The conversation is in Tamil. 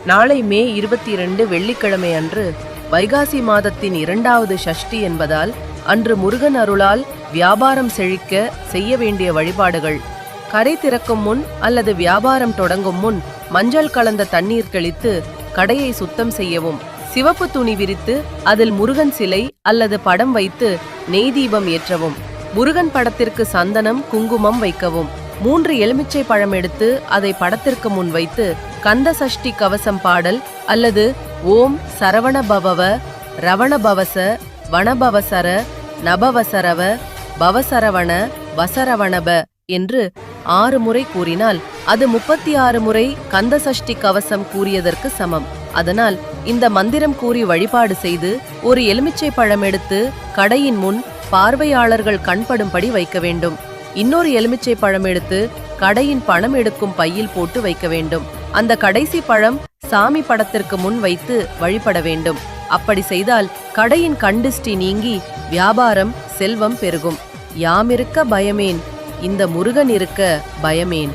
நாளை மே 22 வெள்ளிக்கிழமை அன்று வைகாசி மாதத்தின் 2வது சஷ்டி என்பதால் அன்று முருகன் அருளால் வியாபாரம் செழிக்க செய்ய வேண்டிய வழிபாடுகள். கடை திறக்கும் முன் அல்லது வியாபாரம் தொடங்கும் முன் மஞ்சள் கலந்த தண்ணீர் தெளித்து கடையை சுத்தம் செய்யவும். சிவப்பு துணி விரித்து அதில் முருகன் சிலை அல்லது படம் வைத்து நெய் தீபம் ஏற்றவும். முருகன் படத்திற்கு சந்தனம் குங்குமம் வைக்கவும். 3 எலுமிச்சை பழம் எடுத்து அதை படத்திற்கு முன் வைத்து கந்த சஷ்டி கவசம் பாடல் அல்லது ஓம் சரவண பவவ ரவண பவச வனபவசர நபவசரவ பவசரவண வசரவணப என்று 6 முறை கூறினால் அது 36 முறை கந்த சஷ்டி கவசம் கூறியதற்கு சமம். அதனால் இந்த மந்திரம் கூறி வழிபாடு செய்து ஒரு எலுமிச்சை பழம் எடுத்து கடையின் முன் பார்வையாளர்கள் கண்படும்படி வைக்க வேண்டும். இன்னொரு எலுமிச்சை பழம் எடுத்து கடையின் பணம் எடுக்கும் பையில் போட்டு வைக்க வேண்டும். அந்த கடைசி பழம் சாமி படத்திற்கு முன் வைத்து வழிபட வேண்டும். அப்படி செய்தால் கடையின் கண்டிஷ்டி நீங்கி வியாபாரம் செல்வம் பெருகும். யாமிருக்க பயமேன், இந்த முருகன் இருக்க பயமேன்.